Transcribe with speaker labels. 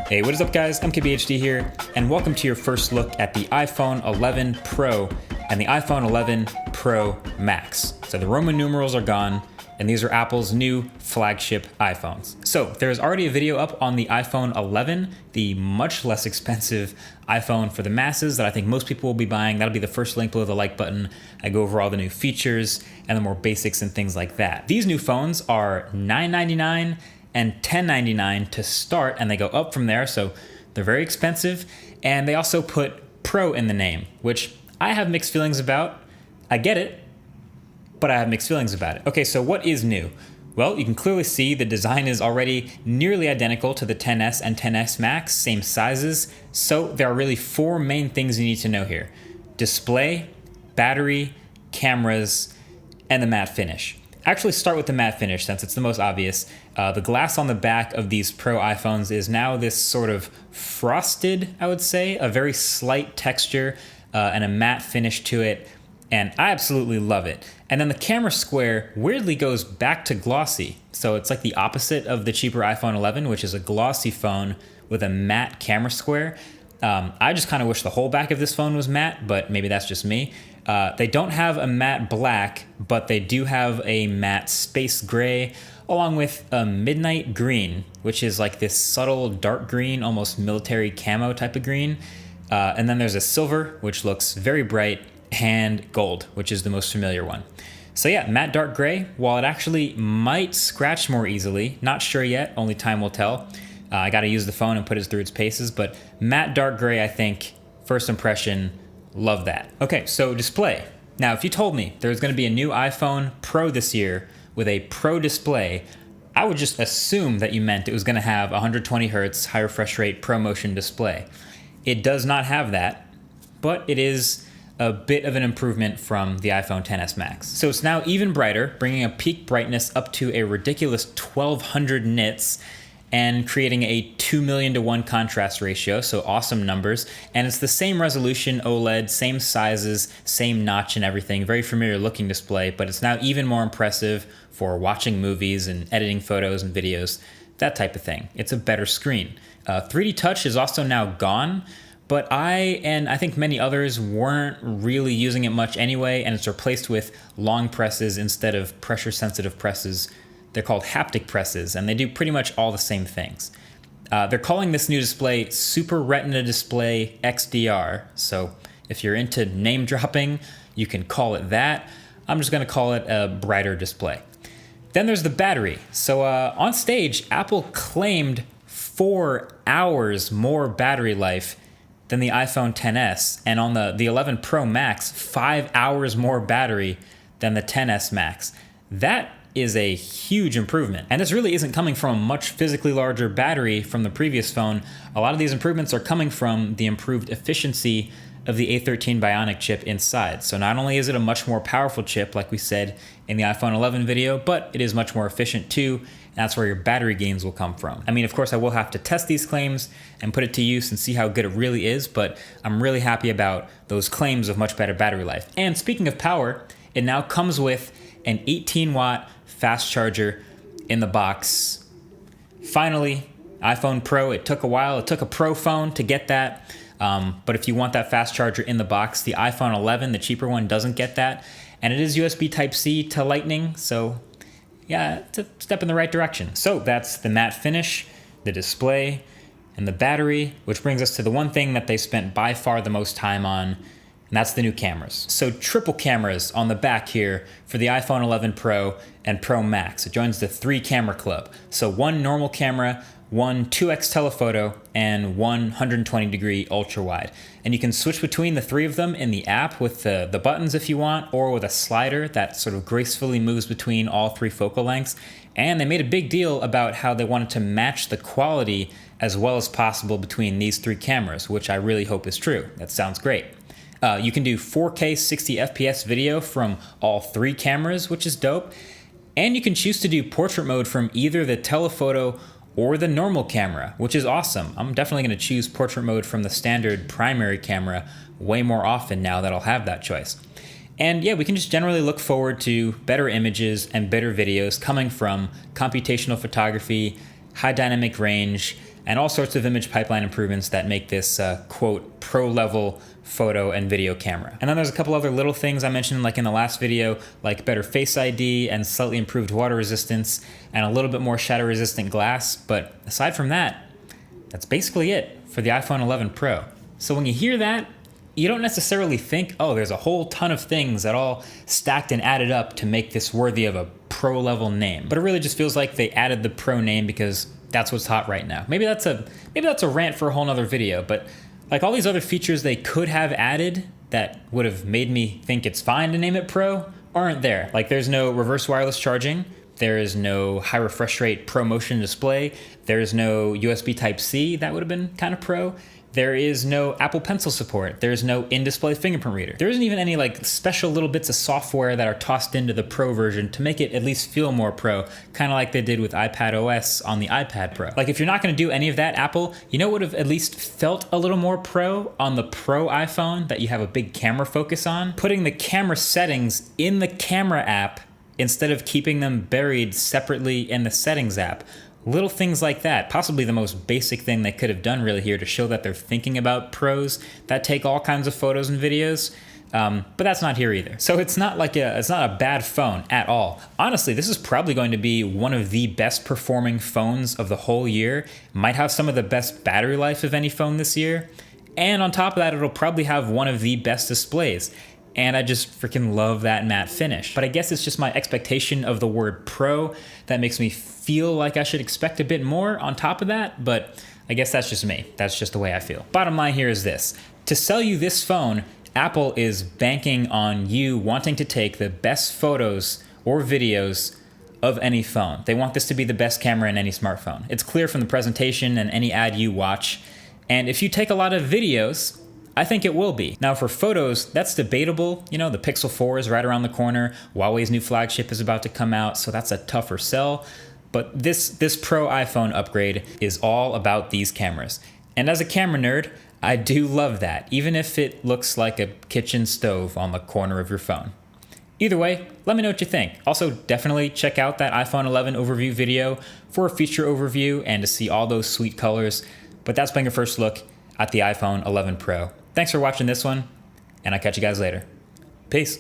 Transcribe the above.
Speaker 1: Hey, what is up guys? I'm KBHD here, and welcome to your first look at the iPhone 11 Pro and the iPhone 11 Pro Max. So the Roman numerals are gone, and these are Apple's new flagship iPhones. So there's already a video up on the iPhone 11, the much less expensive iPhone for the masses that I think most people will be buying. That'll be the first link below the like button. I go over all the new features and the more basics and things like that. These new phones are $999 and $1099 to start, and they go up from there, so they're very expensive. And they also put Pro in the name, which I have mixed feelings about. I get it, but I have mixed feelings about it. Okay, so what is new? Well, you can clearly see the design is already nearly identical to the XS and XS Max, same sizes. So there are really four main things you need to know here: display, battery, cameras, and the matte finish. Actually start with the matte finish since it's the most obvious. The glass on the back of these Pro iPhones is now this sort of frosted, I would say, a very slight texture and a matte finish to it. And I absolutely love it. And then the camera square weirdly goes back to glossy. So it's like the opposite of the cheaper iPhone 11, which is a glossy phone with a matte camera square. I just kind of wish the whole back of this phone was matte, but maybe that's just me. They don't have a matte black, but they do have a matte space gray, along with a midnight green, which is like this subtle dark green, almost military camo type of green. And then there's a silver, which looks very bright, and gold, which is the most familiar one. So yeah, matte dark gray, while it actually might scratch more easily, not sure yet, only time will tell. I gotta use the phone and put it through its paces, but matte dark gray, I think, first impression, love that. Okay, so display. Now, if you told me there was gonna be a new iPhone Pro this year with a Pro display, I would just assume that you meant it was gonna have 120 Hertz high refresh rate ProMotion display. It does not have that, but it is a bit of an improvement from the iPhone XS Max. So it's now even brighter, bringing a peak brightness up to a ridiculous 1200 nits and creating a 2 million to 1 contrast ratio, so awesome numbers. And it's the same resolution OLED, same sizes, same notch and everything, very familiar looking display, but it's now even more impressive for watching movies and editing photos and videos, that type of thing. It's a better screen. 3D Touch is also now gone, but I think many others weren't really using it much anyway, and it's replaced with long presses instead of pressure-sensitive presses. They're called haptic presses, and they do pretty much all the same things. They're calling this new display Super Retina Display XDR, so if you're into name dropping, you can call it that. I'm just gonna call it a brighter display. Then there's the battery. So on stage, Apple claimed 4 hours more battery life than the iPhone XS, and on the 11 Pro Max, 5 hours more battery than the XS Max. That is a huge improvement. And this really isn't coming from a much physically larger battery from the previous phone. A lot of these improvements are coming from the improved efficiency of the A13 Bionic chip inside. So not only is it a much more powerful chip, like we said in the iPhone 11 video, but it is much more efficient too. And that's where your battery gains will come from. I mean, of course, I will have to test these claims and put it to use and see how good it really is, but I'm really happy about those claims of much better battery life. And speaking of power, it now comes with an 18-watt fast charger in the box. Finally, iPhone Pro. It took a while. It took a Pro phone to get that. But if you want that fast charger in the box, the iPhone 11, the cheaper one, doesn't get that. And it is USB Type-C to Lightning, so yeah, it's a step in the right direction. So that's the matte finish, the display, and the battery, which brings us to the one thing that they spent by far the most time on, and that's the new cameras. So triple cameras on the back here for the iPhone 11 Pro and Pro Max. It joins the 3 camera club. So one normal camera, one 2x telephoto, and one 120-degree ultra wide. And you can switch between the 3 of them in the app with the buttons if you want, or with a slider that sort of gracefully moves between all 3 focal lengths. And they made a big deal about how they wanted to match the quality as well as possible between these 3 cameras, which I really hope is true. That sounds great. You can do 4K 60 FPS video from all 3 cameras, which is dope. And you can choose to do portrait mode from either the telephoto or the normal camera, which is awesome. I'm definitely gonna choose portrait mode from the standard primary camera way more often now that I'll have that choice. And yeah, we can just generally look forward to better images and better videos coming from computational photography, high dynamic range, and all sorts of image pipeline improvements that make this, quote, pro-level photo and video camera. And then there's a couple other little things I mentioned like in the last video, like better Face ID and slightly improved water resistance and a little bit more shatter resistant glass. But aside from that, that's basically it for the iPhone 11 Pro. So when you hear that, you don't necessarily think, oh, there's a whole ton of things that all stacked and added up to make this worthy of a pro level name. But it really just feels like they added the pro name because that's what's hot right now. Maybe that's a rant for a whole nother video, but like all these other features they could have added that would have made me think it's fine to name it Pro aren't there. Like there's no reverse wireless charging, there is no high refresh rate Pro Motion display, there is no USB Type-C, that would have been kind of pro. There is no Apple Pencil support. There's no in-display fingerprint reader. There isn't even any like special little bits of software that are tossed into the Pro version to make it at least feel more pro, kind of like they did with iPad OS on the iPad Pro. Like if you're not gonna do any of that, Apple, you know what would have at least felt a little more pro on the Pro iPhone that you have a big camera focus on? Putting the camera settings in the camera app instead of keeping them buried separately in the settings app. Little things like that, possibly the most basic thing they could have done really here to show that they're thinking about pros that take all kinds of photos and videos, but that's not here either. So it's not a bad phone at all. Honestly, this is probably going to be one of the best performing phones of the whole year. Might have some of the best battery life of any phone this year, and on top of that, it'll probably have one of the best displays. And I just freaking love that matte finish. But I guess it's just my expectation of the word pro that makes me feel like I should expect a bit more on top of that, but I guess that's just me. That's just the way I feel. Bottom line here is this. To sell you this phone, Apple is banking on you wanting to take the best photos or videos of any phone. They want this to be the best camera in any smartphone. It's clear from the presentation and any ad you watch. And if you take a lot of videos, I think it will be. Now for photos, that's debatable. You know, the Pixel 4 is right around the corner. Huawei's new flagship is about to come out, so that's a tougher sell. But this Pro iPhone upgrade is all about these cameras. And as a camera nerd, I do love that, even if it looks like a kitchen stove on the corner of your phone. Either way, let me know what you think. Also, definitely check out that iPhone 11 overview video for a feature overview and to see all those sweet colors. But that's been your first look at the iPhone 11 Pro. Thanks for watching this one, and I'll catch you guys later. Peace.